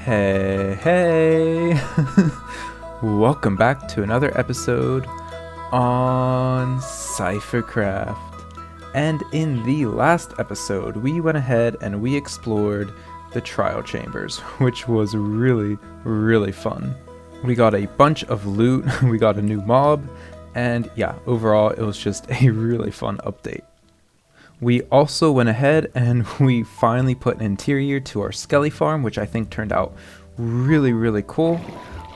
Hey, welcome back to another episode on CypherCraft. And in the last episode, we went ahead and we explored the trial chambers, which was really fun. We got a bunch of loot, we got a new mob, and yeah, overall it was just a really fun update. We also went ahead and we finally put an interior to our skelly farm, which I think turned out really cool.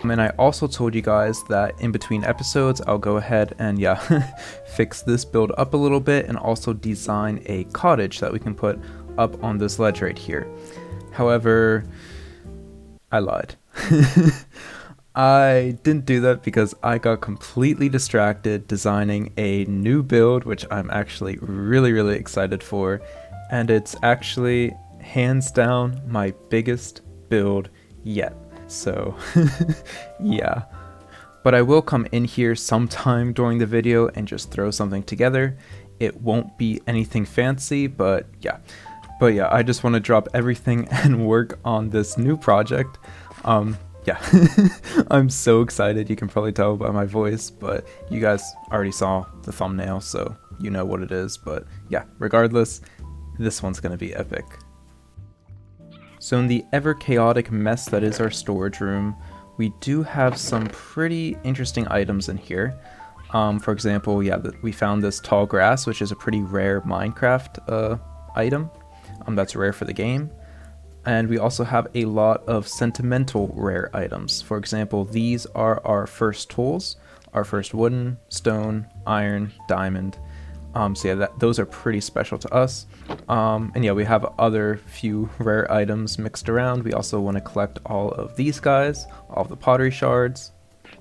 And I also told you guys that in between episodes, I'll go ahead and fix this build up a little bit and also design a cottage that we can put up on this ledge right here. However, I lied. I didn't do that because I got completely distracted designing a new build, which I'm actually really excited for. And it's actually hands down my biggest build yet. So yeah. But I will come in here sometime during the video and just throw something together. It won't be anything fancy, but yeah, I just want to drop everything and work on this new project. Yeah, I'm so excited. You can probably tell by my voice, but you guys already saw the thumbnail, so you know what it is. But yeah, regardless, this one's going to be epic. So in the ever chaotic mess that is our storage room, we do have some pretty interesting items in here. For example, we found this tall grass, which is a pretty rare Minecraft item. That's rare for the game. And we also have a lot of sentimental rare items. For example, these are our first tools, our first wooden, stone, iron, diamond. So yeah, those are pretty special to us. And yeah, we have other few rare items mixed around. We also want to collect all of these guys, all of the pottery shards.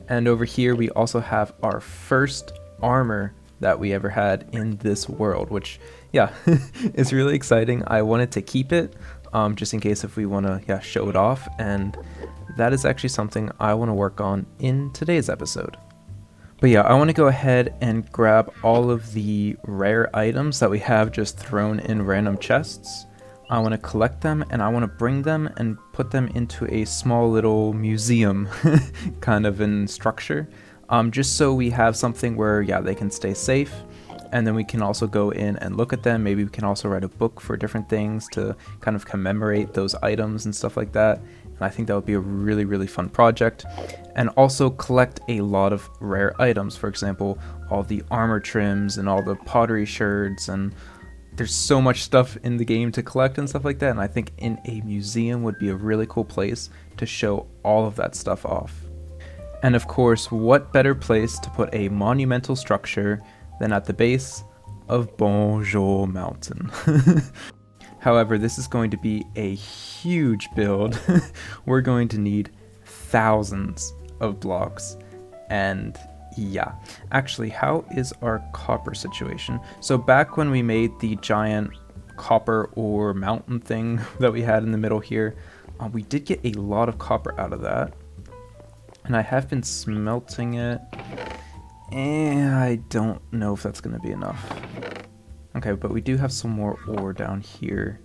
And over here, we also have our first armor that we ever had in this world, which yeah, is really exciting. I wanted to keep it. Just in case if we want to show it off, and that is actually something I want to work on in today's episode. But yeah, I want to go ahead and grab all of the rare items that we have just thrown in random chests. I want to collect them and I want to bring them and put them into a small little museum kind of in structure, just so we have something where they can stay safe. And then we can also go in and look at them. Maybe we can also write a book for different things to kind of commemorate those items and stuff like that. And I think that would be a really fun project. And also collect a lot of rare items. For example, all the armor trims and all the pottery shards. And there's so much stuff in the game to collect and stuff like that. And I think in a museum would be a really cool place to show all of that stuff off. And of course, what better place to put a monumental structure than at the base of Bonjour Mountain. However, this is going to be a huge build. We're going to need thousands of blocks. And yeah, actually, how is our copper situation? So back when we made the giant copper ore mountain thing that we had in the middle here, we did get a lot of copper out of that. And I have been smelting it. And I don't know if that's going to be enough. Okay, but we do have some more ore down here.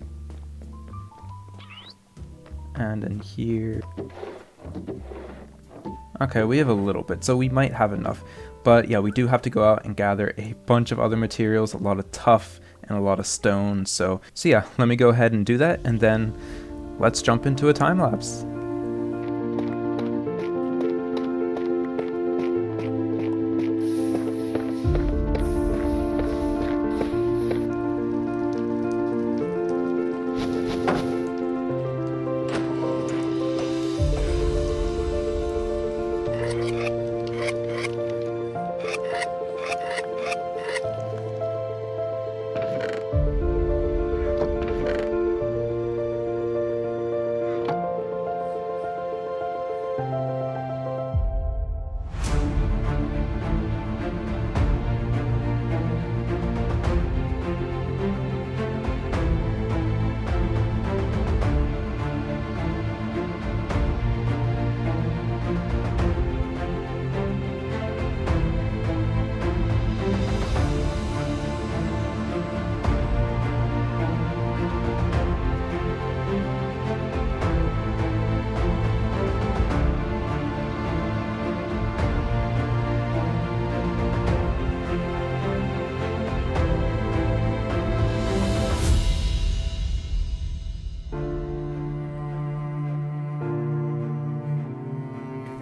And in here. Okay, we have a little bit, so we might have enough. But yeah, we do have to go out and gather a bunch of other materials, a lot of tuff and a lot of stone. So yeah, let me go ahead and do that, and then let's jump into a time lapse.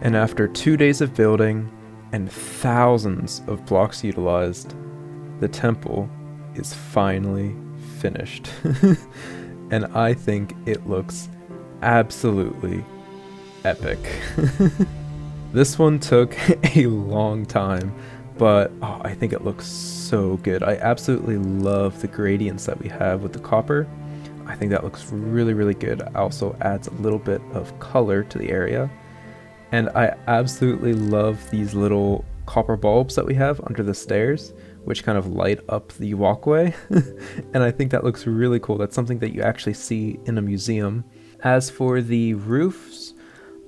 And after 2 days of building and thousands of blocks utilized, the temple is finally finished. And I think it looks absolutely epic. This one took a long time, but I think it looks so good. I absolutely love the gradients that we have with the copper. I think that looks really, really good. It also adds a little bit of color to the area. And I absolutely love these little copper bulbs that we have under the stairs, which kind of light up the walkway. And I think that looks really cool. That's something that you actually see in a museum. As for the roofs,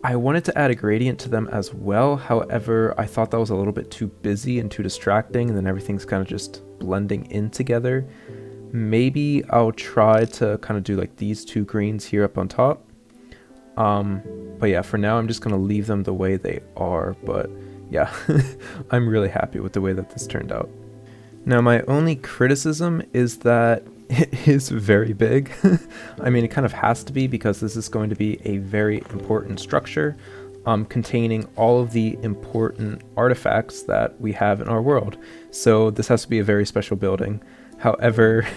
I wanted to add a gradient to them as well. However, I thought that was a little bit too busy and too distracting, and then everything's kind of just blending in together. Maybe I'll try to kind of do like these two greens here up on top. But yeah, for now I'm just gonna leave them the way they are. But yeah, I'm really happy with the way that this turned out. Now my only criticism is that it is very big. I mean, it kind of has to be, because this is going to be a very important structure containing all of the important artifacts that we have in our world. So this has to be a very special building. However,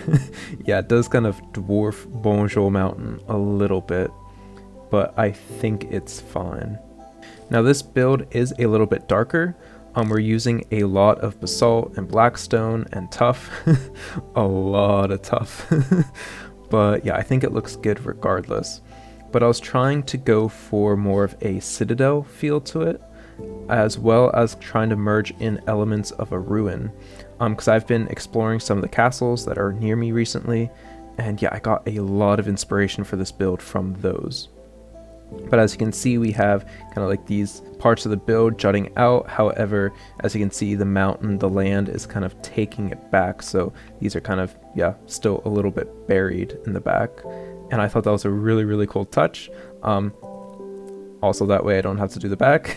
yeah, it does kind of dwarf Bonjour Mountain a little bit, but I think it's fine. Now this build is a little bit darker. We're using a lot of basalt and blackstone and tuff. A lot of tuff. But yeah, I think it looks good regardless. But I was trying to go for more of a citadel feel to it, as well as trying to merge in elements of a ruin. Because I've been exploring some of the castles that are near me recently, and yeah, I got a lot of inspiration for this build from those. But as you can see, we have kind of like these parts of the build jutting out. However, as you can see, the mountain, the land is kind of taking it back. So these are kind of, yeah, still a little bit buried in the back. And I thought that was a really, really cool touch. Also, that way I don't have to do the back,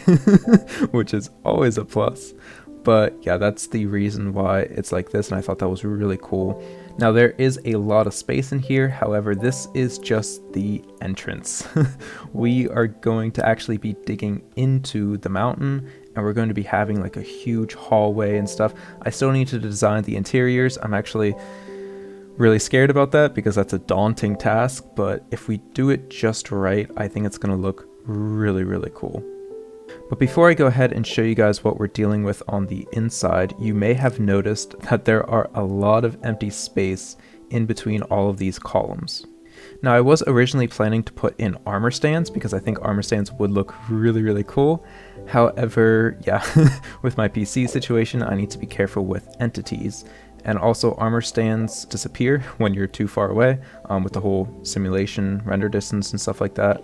which is always a plus. But yeah, that's the reason why it's like this, and I thought that was really cool. Now there is a lot of space in here, however this is just the entrance. We are going to actually be digging into the mountain, and we're going to be having like a huge hallway and stuff. I still need to design the interiors. I'm actually really scared about that because that's a daunting task, but if we do it just right, I think it's going to look really, really cool. But before I go ahead and show you guys what we're dealing with on the inside, you may have noticed that there are a lot of empty space in between all of these columns. Now I was originally planning to put in armor stands because I think armor stands would look really, really cool. However, yeah, with my PC situation, I need to be careful with entities. And also armor stands disappear when you're too far away with the whole simulation, render distance and stuff like that.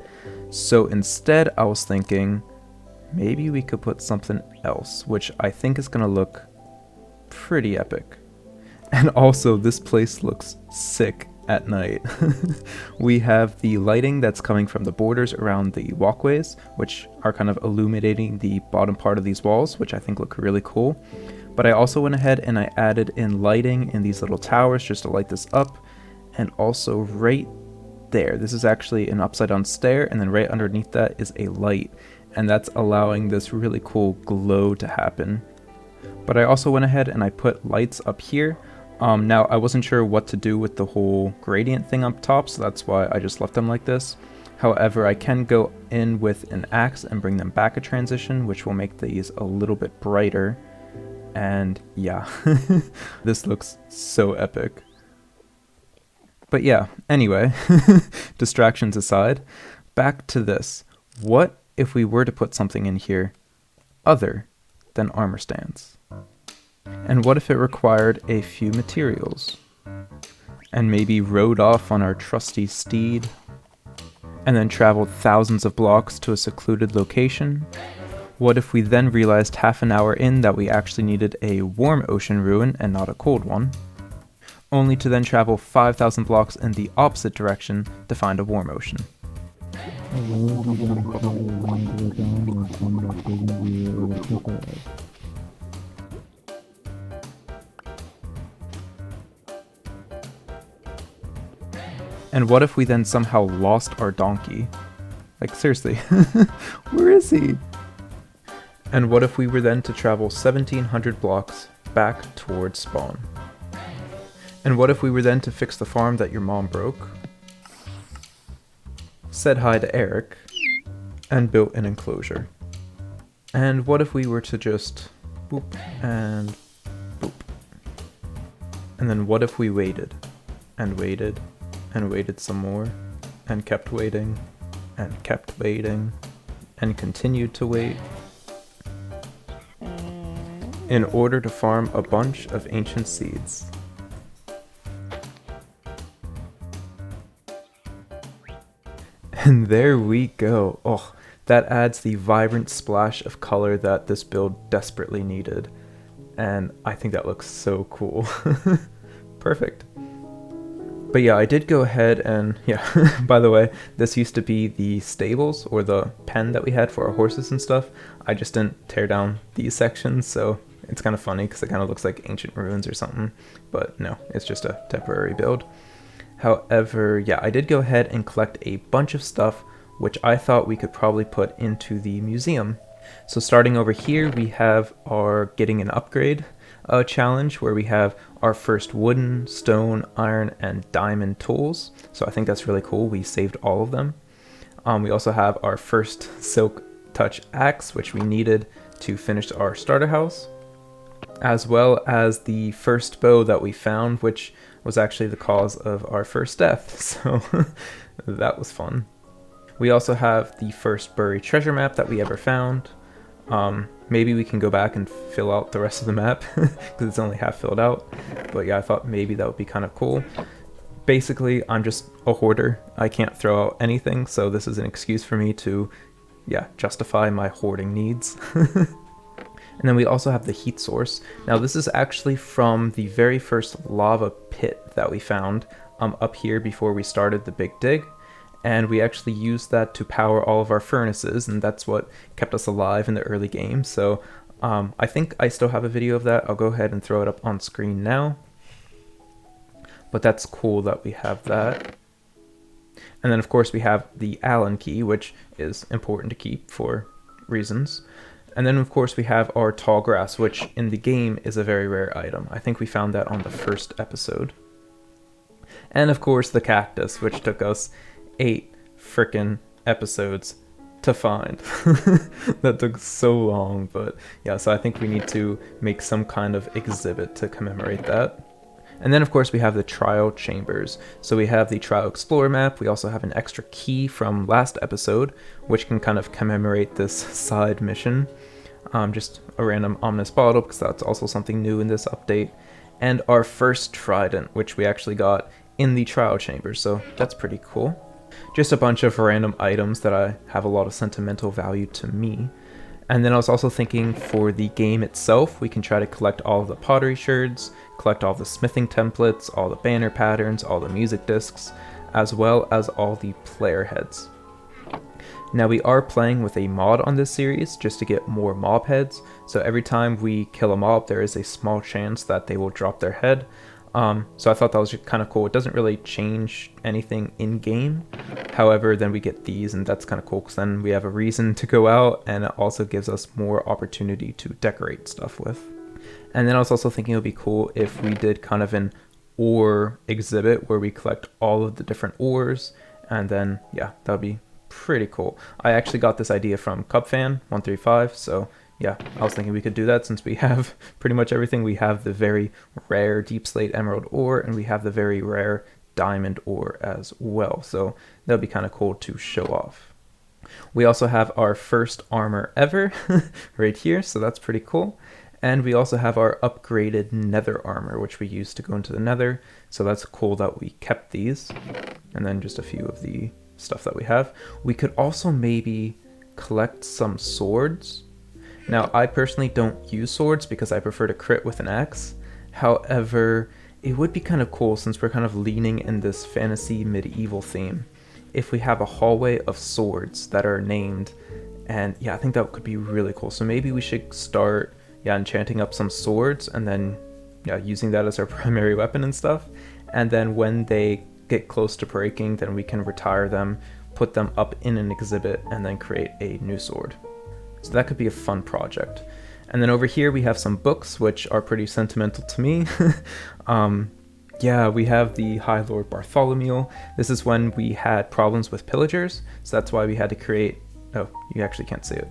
So instead I was thinking, maybe we could put something else, which I think is going to look pretty epic. And also, this place looks sick at night. We have the lighting that's coming from the borders around the walkways, which are kind of illuminating the bottom part of these walls, which I think look really cool. But I also went ahead and I added in lighting in these little towers just to light this up. And also right there, this is actually an upside down stair, and then right underneath that is a light. And that's allowing this really cool glow to happen. But I also went ahead and I put lights up here. Now I wasn't sure what to do with the whole gradient thing up top, so that's why I just left them like this. However, I can go in with an axe and bring them back a transition, which will make these a little bit brighter. And yeah, this looks so epic. But yeah, anyway, distractions aside, back to this. What if we were to put something in here other than armor stands? And what if it required a few materials? And maybe rode off on our trusty steed, and then traveled thousands of blocks to a secluded location? What if we then realized half an hour in that we actually needed a warm ocean ruin and not a cold one, only to then travel 5,000 blocks in the opposite direction to find a warm ocean? And what if we then somehow lost our donkey? Like seriously, where is he? And what if we were then to travel 1700 blocks back towards spawn? And what if we were then to fix the farm that your mom broke, said hi to Eric, and built an enclosure? And what if we were to just boop and boop? And then what if we waited and waited and waited some more and kept waiting and kept waiting and continued to wait in order to farm a bunch of ancient seeds? And there we go. Oh, that adds the vibrant splash of color that this build desperately needed. And I think that looks so cool. Perfect. But yeah, I did go ahead and, yeah, by the way, this used to be the stables or the pen that we had for our horses and stuff. I just didn't tear down these sections, so it's kind of funny because it kind of looks like ancient ruins or something. But no, it's just a temporary build. However, yeah, I did go ahead and collect a bunch of stuff which I thought we could probably put into the museum. So starting over here, we have our getting an upgrade challenge where we have our first wooden, stone, iron, and diamond tools. So I think that's really cool. We saved all of them. We also have our first silk touch axe, which we needed to finish our starter house, as well as the first bow that we found, which was actually the cause of our first death. So that was fun. We also have the first buried treasure map that we ever found. Maybe we can go back and fill out the rest of the map because it's only half filled out. But yeah, I thought maybe that would be kind of cool. Basically, I'm just a hoarder. I can't throw out anything, so this is an excuse for me to, yeah, justify my hoarding needs. And then we also have the heat source. Now this is actually from the very first lava pit that we found up here before we started the big dig. And we actually used that to power all of our furnaces, and that's what kept us alive in the early game. So I think I still have a video of that. I'll go ahead and throw it up on screen now. But that's cool that we have that. And then of course we have the Allen key, which is important to keep for reasons. And then of course we have our tall grass, which in the game is a very rare item. I think we found that on the first episode. And of course the cactus, which took us 8 frickin' episodes to find. That took so long, but yeah, so I think we need to make some kind of exhibit to commemorate that. And then of course we have the trial chambers. So we have the trial explorer map. We also have an extra key from last episode, which can kind of commemorate this side mission. Just a random ominous bottle, because that's also something new in this update. And our first trident, which we actually got in the trial chamber, so that's pretty cool. Just a bunch of random items that I have a lot of sentimental value to me. And then I was also thinking for the game itself, we can try to collect all of the pottery sherds, collect all the smithing templates, all the banner patterns, all the music discs, as well as all the player heads. Now we are playing with a mod on this series just to get more mob heads. So every time we kill a mob, there is a small chance that they will drop their head. So I thought that was kind of cool. It doesn't really change anything in game. However, then we get these, and that's kind of cool because then we have a reason to go out, and it also gives us more opportunity to decorate stuff with. And then I was also thinking it would be cool if we did kind of an ore exhibit where we collect all of the different ores, and then yeah, that would be pretty cool. I actually got this idea from Cubfan135, so yeah, I was thinking we could do that since we have pretty much everything. We have the very rare deep slate emerald ore, and we have the very rare diamond ore as well. So that'll be kind of cool to show off. We also have our first armor ever right here, so that's pretty cool. And we also have our upgraded nether armor, which we used to go into the nether. So that's cool that we kept these. And then just a few of the stuff that we have. We could also maybe collect some swords. Now, I personally don't use swords because I prefer to crit with an axe. However, it would be kind of cool since we're kind of leaning in this fantasy medieval theme if we have a hallway of swords that are named. And yeah, I think that could be really cool. So maybe we should start, yeah, enchanting up some swords and then, yeah, using that as our primary weapon and stuff. And then when they get close to breaking, then we can retire them, put them up in an exhibit, and then create a new sword. So that could be a fun project. And then over here we have some books, which are pretty sentimental to me. Yeah, we have the High Lord Bartholomew. This is when we had problems with pillagers, so that's why we had to create... Oh, you actually can't see it.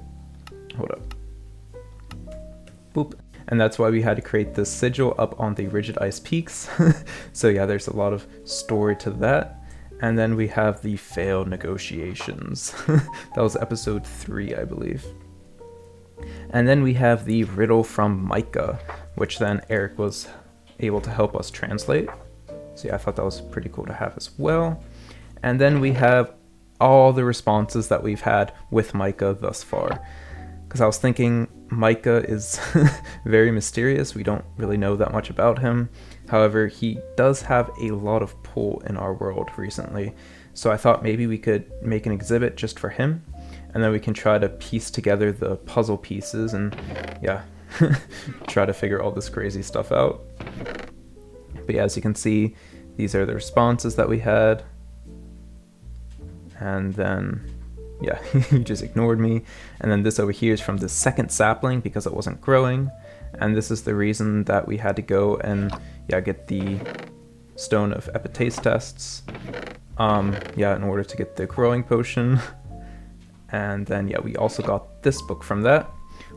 Hold up. Boop. And that's why we had to create this sigil up on the rigid ice peaks. So yeah, there's a lot of story to that. And then we have the failed negotiations. That was episode 3, I believe. And then we have the riddle from Micah, which then Eric was able to help us translate. So yeah, I thought that was pretty cool to have as well. And then we have all the responses that we've had with Micah thus far. Because I was thinking Micah is very mysterious. We don't really know that much about him. However, he does have a lot of pull in our world recently. So I thought maybe we could make an exhibit just for him. And then we can try to piece together the puzzle pieces and yeah, try to figure all this crazy stuff out. But yeah, as you can see, these are the responses that we had. And then, yeah, he just ignored me. And then this over here is from the second sapling because it wasn't growing. And this is the reason that we had to go and, yeah, get the Stone of Epitaste tests. Yeah, in order to get the growing potion. And then, yeah, we also got this book from that,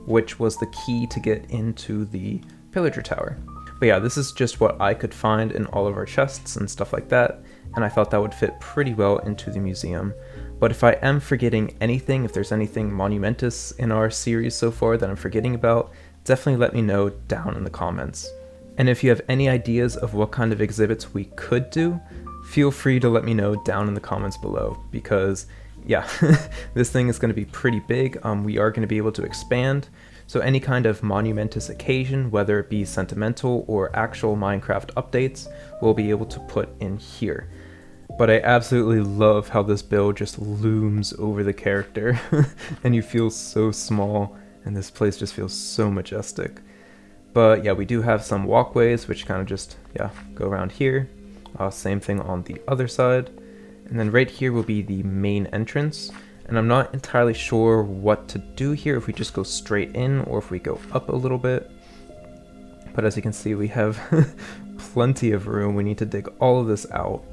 which was the key to get into the Pillager Tower. But yeah, this is just what I could find in all of our chests and stuff like that, and I thought that would fit pretty well into the museum. But if I am forgetting anything, if there's anything monumentous in our series so far that I'm forgetting about, definitely let me know down in the comments. And if you have any ideas of what kind of exhibits we could do, feel free to let me know down in the comments below, because yeah, this thing is going to be pretty big. We are going to be able to expand. So any kind of monumentous occasion, whether it be sentimental or actual Minecraft updates, we'll be able to put in here. But I absolutely love how this build just looms over the character and you feel so small and this place just feels so majestic. But yeah, we do have some walkways which kind of just, yeah, go around here. Same thing on the other side. And then right here will be the main entrance. And I'm not entirely sure what to do here, if we just go straight in or if we go up a little bit. But as you can see, we have plenty of room. We need to dig all of this out.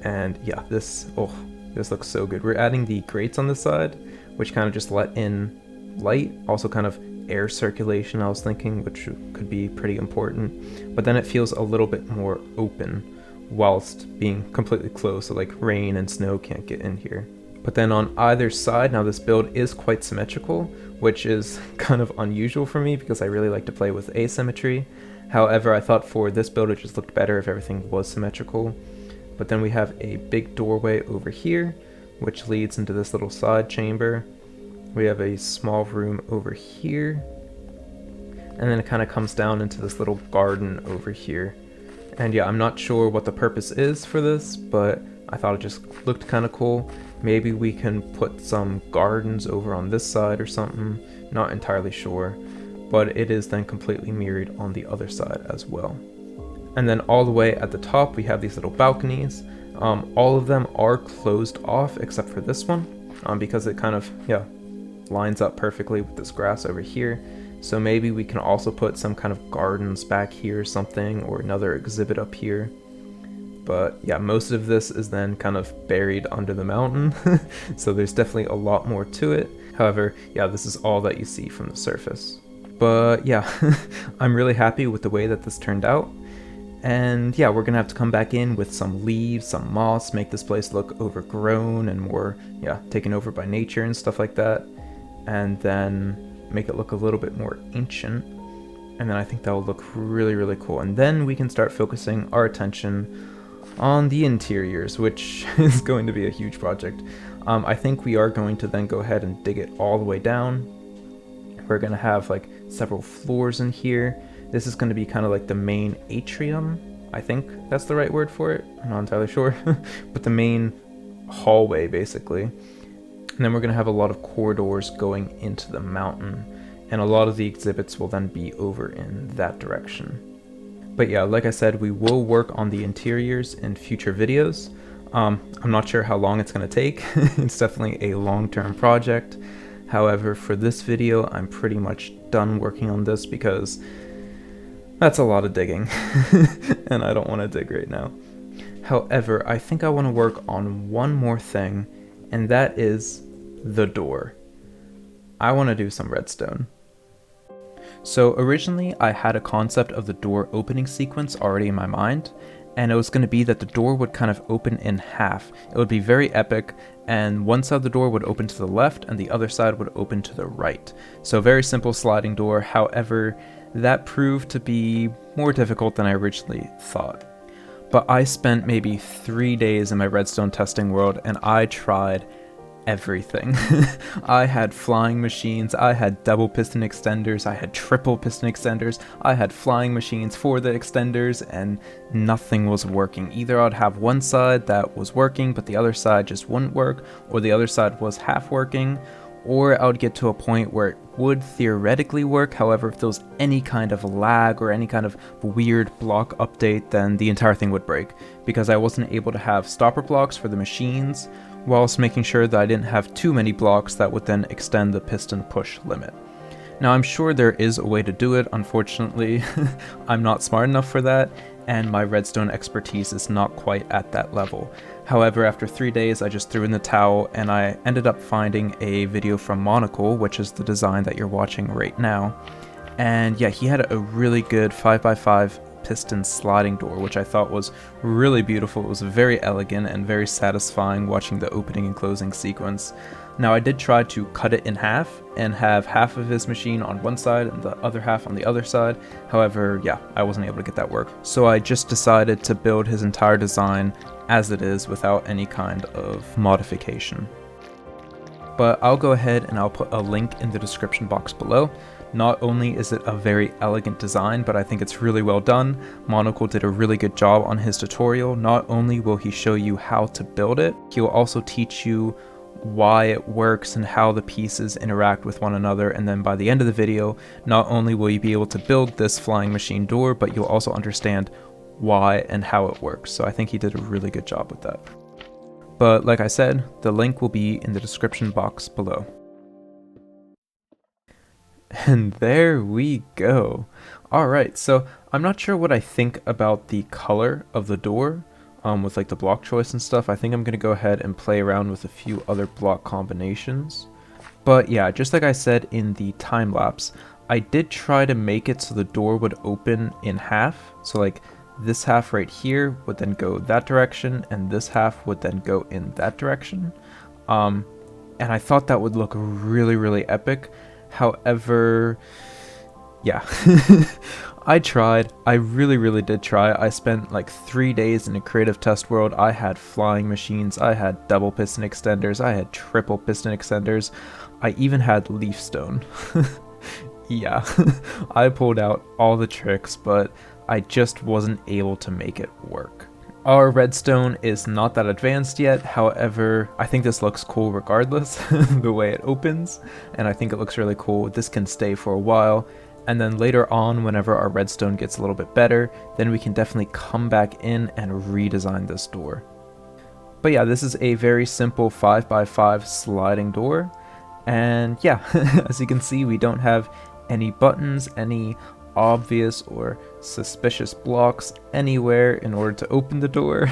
And yeah, this looks so good. We're adding the grates on this side, which kind of just let in light. Also kind of air circulation, I was thinking, which could be pretty important. But then it feels a little bit more open whilst being completely closed, so like rain and snow can't get in here. But then on either side, now this build is quite symmetrical, which is kind of unusual for me because I really like to play with asymmetry. However, I thought for this build it just looked better if everything was symmetrical. But then we have a big doorway over here, which leads into this little side chamber. We have a small room over here. And then it kind of comes down into this little garden over here. And yeah, I'm not sure what the purpose is for this, but I thought it just looked kind of cool. Maybe we can put some gardens over on this side or something. Not entirely sure. But it is then completely mirrored on the other side as well. And then all the way at the top, we have these little balconies. All of them are closed off except for this one, because it kind of, yeah, lines up perfectly with this grass over here. So maybe we can also put some kind of gardens back here or something, or another exhibit up here. But yeah, most of this is then kind of buried under the mountain, so there's definitely a lot more to it. However, yeah, this is all that you see from the surface. But yeah, I'm really happy with the way that this turned out. And yeah, we're gonna have to come back in with some leaves, some moss, make this place look overgrown and more, yeah, taken over by nature and stuff like that. And then make it look a little bit more ancient. And then I think that will look really, really cool. And then we can start focusing our attention on the interiors, which is going to be a huge project. I think we are going to then go ahead and dig it all the way down. We're gonna have like several floors in here. This is going to be kind of like the main atrium. I think that's the right word for it. I'm not entirely sure. But the main hallway, basically. And then we're going to have a lot of corridors going into the mountain. And a lot of the exhibits will then be over in that direction. But yeah, like I said, we will work on the interiors in future videos. I'm not sure how long it's going to take. It's definitely a long-term project. However, for this video, I'm pretty much done working on this because that's a lot of digging and I don't want to dig right now. However, I think I want to work on one more thing, and that is the door. I want to do some redstone. So originally I had a concept of the door opening sequence already in my mind, and it was going to be that the door would kind of open in half. It would be very epic, and one side of the door would open to the left and the other side would open to the right. So very simple sliding door. However, that proved to be more difficult than I originally thought. But I spent maybe 3 days in my redstone testing world and I tried everything. I had flying machines, I had double piston extenders, I had triple piston extenders, I had flying machines for the extenders, and nothing was working. Either I'd have one side that was working but the other side just wouldn't work, or the other side was half working, or I would get to a point where it would theoretically work. However, if there was any kind of lag or any kind of weird block update, then the entire thing would break, because I wasn't able to have stopper blocks for the machines, whilst making sure that I didn't have too many blocks that would then extend the piston push limit. Now, I'm sure there is a way to do it. Unfortunately, I'm not smart enough for that, and my redstone expertise is not quite at that level. However, after 3 days, I just threw in the towel, and I ended up finding a video from Monocle, which is the design that you're watching right now. And yeah, he had a really good 5x5 piston sliding door, which I thought was really beautiful. It was very elegant and very satisfying watching the opening and closing sequence. Now, I did try to cut it in half and have half of his machine on one side and the other half on the other side. However, yeah, I wasn't able to get that work. So I just decided to build his entire design as it is without any kind of modification. But I'll go ahead and I'll put a link in the description box below. Not only is it a very elegant design, but I think it's really well done. Monocle did a really good job on his tutorial. Not only will he show you how to build it, he will also teach you why it works and how the pieces interact with one another. And then by the end of the video, not only will you be able to build this flying machine door, but you'll also understand why and how it works. So I think he did a really good job with that. But like I said, the link will be in the description box below. And there we go. Alright, so I'm not sure what I think about the color of the door with like the block choice and stuff. I think I'm going to go ahead and play around with a few other block combinations. But yeah, just like I said in the time lapse, I did try to make it so the door would open in half. So like this half right here would then go that direction, and this half would then go in that direction. And I thought that would look really, really epic. However, yeah, I tried. I really, really did try. I spent like 3 days in a creative test world. I had flying machines, I had double piston extenders, I had triple piston extenders, I even had leaf stone. Yeah, I pulled out all the tricks, but I just wasn't able to make it work. Our redstone is not that advanced yet, however, I think this looks cool regardless, the way it opens, and I think it looks really cool. This can stay for a while, and then later on, whenever our redstone gets a little bit better, then we can definitely come back in and redesign this door. But yeah, this is a very simple 5x5 sliding door, and yeah, as you can see, we don't have any buttons, any obvious or suspicious blocks anywhere in order to open the door.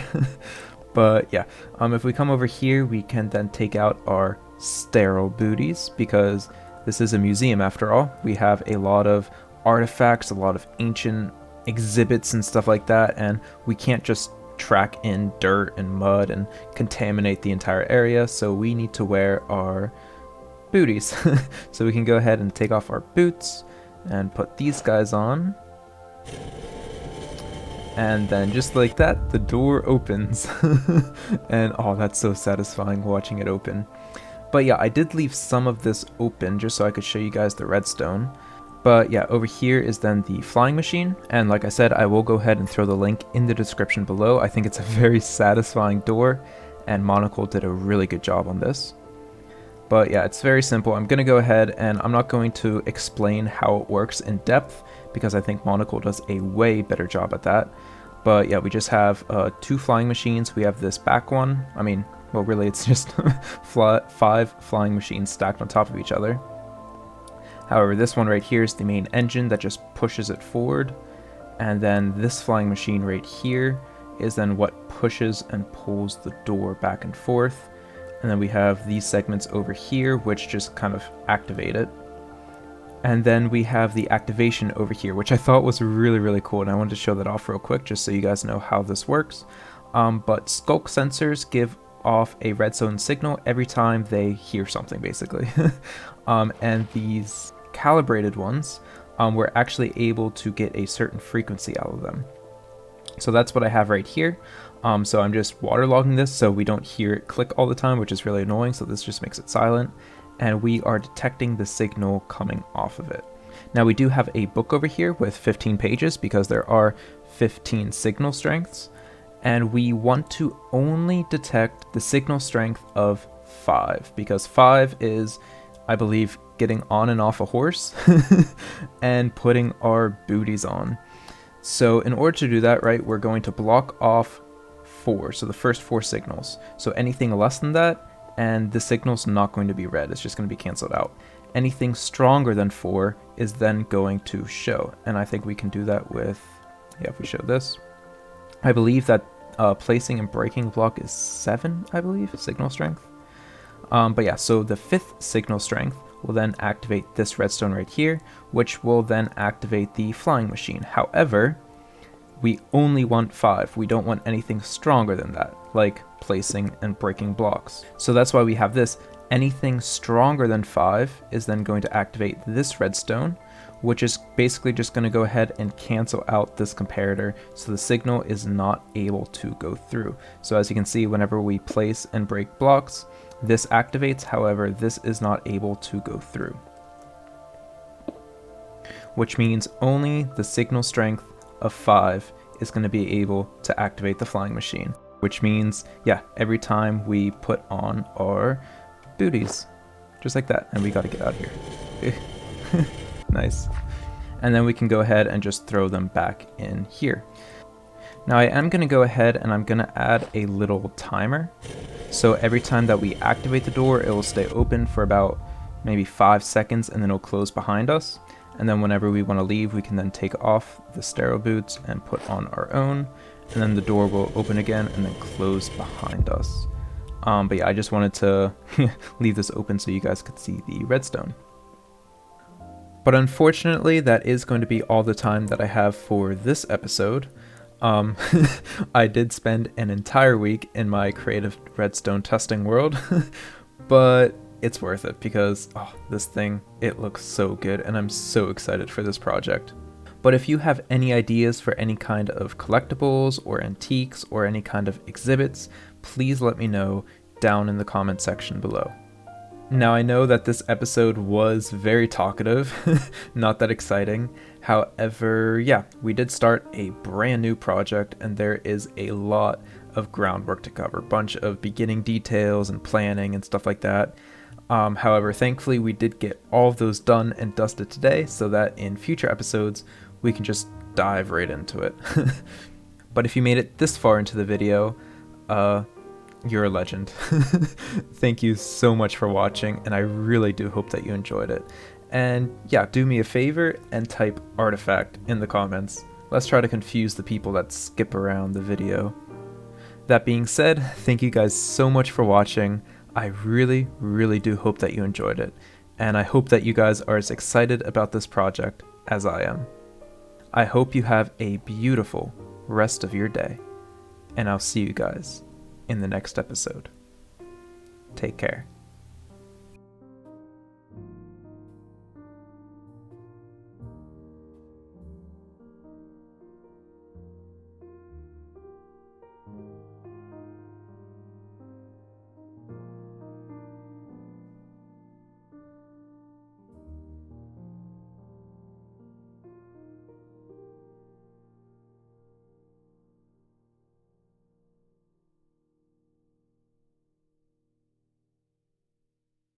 But yeah, if we come over here, we can then take out our sterile booties, because this is a museum after all. We have a lot of artifacts, a lot of ancient exhibits and stuff like that, and we can't just track in dirt and mud and contaminate the entire area, so we need to wear our booties. So we can go ahead and take off our boots and put these guys on, and then just like that, the door opens. And oh, that's so satisfying watching it open. But yeah, I did leave some of this open just so I could show you guys the redstone. But yeah, over here is then the flying machine, and like I said, I will go ahead and throw the link in the description below. I think it's a very satisfying door, and Monocle did a really good job on this. But yeah, it's very simple. I'm going to go ahead and I'm not going to explain how it works in depth, because I think Monocle does a way better job at that. But yeah, we just have 2 flying machines. We have this back one, Well, really, it's just 5 flying machines stacked on top of each other. However, this one right here is the main engine that just pushes it forward. And then this flying machine right here is then what pushes and pulls the door back and forth. And then we have these segments over here, which just kind of activate it. And then we have the activation over here, which I thought was really, really cool. And I wanted to show that off real quick, just so you guys know how this works. But skulk sensors give off a redstone signal every time they hear something, basically. And these calibrated ones, we're actually able to get a certain frequency out of them. So that's what I have right here. So I'm just waterlogging this so we don't hear it click all the time, which is really annoying. So this just makes it silent. And we are detecting the signal coming off of it. Now we do have a book over here with 15 pages because there are 15 signal strengths. And we want to only detect the signal strength of 5 because 5 is, I believe, getting on and off a horse and putting our booties on. So in order to do that, right, we're going to block off 4, so the first 4 signals. So anything less than that, and the signal's not going to be read, it's just going to be canceled out. Anything stronger than 4 is then going to show, and I think we can do that with, yeah, if we show this. I believe that placing and breaking block is 7, I believe, signal strength. But yeah, so the 5th signal strength will then activate this redstone right here, which will then activate the flying machine. However, we only want 5. We don't want anything stronger than that, like placing and breaking blocks. So that's why we have this. Anything stronger than 5 is then going to activate this redstone, which is basically just going to go ahead and cancel out this comparator, so the signal is not able to go through. So as you can see, whenever we place and break blocks, this activates. However, this is not able to go through, which means only the signal strength of 5 is going to be able to activate the flying machine, which means, yeah, every time we put on our booties, just like that, and we got to get out of here. Nice. And then we can go ahead and just throw them back in here. Now I am going to go ahead and I'm going to add a little timer. So every time that we activate the door, it will stay open for about maybe 5 seconds and then it'll close behind us. And then whenever we want to leave, we can then take off the sterile boots and put on our own. And then the door will open again and then close behind us. But yeah, I just wanted to leave this open so you guys could see the redstone. But unfortunately, that is going to be all the time that I have for this episode. I did spend an entire week in my creative redstone testing world, but it's worth it because this thing, it looks so good and I'm so excited for this project. But if you have any ideas for any kind of collectibles or antiques or any kind of exhibits, please let me know down in the comment section below. Now I know that this episode was very talkative, not that exciting. However, yeah, we did start a brand new project and there is a lot of groundwork to cover, bunch of beginning details and planning and stuff like that. However, thankfully we did get all of those done and dusted today so that in future episodes we can just dive right into it. But if you made it this far into the video, you're a legend. Thank you so much for watching, and I really do hope that you enjoyed it. And yeah, do me a favor and type artifact in the comments. Let's try to confuse the people that skip around the video. That being said, thank you guys so much for watching. I really, really do hope that you enjoyed it, and I hope that you guys are as excited about this project as I am. I hope you have a beautiful rest of your day, and I'll see you guys in the next episode. Take care.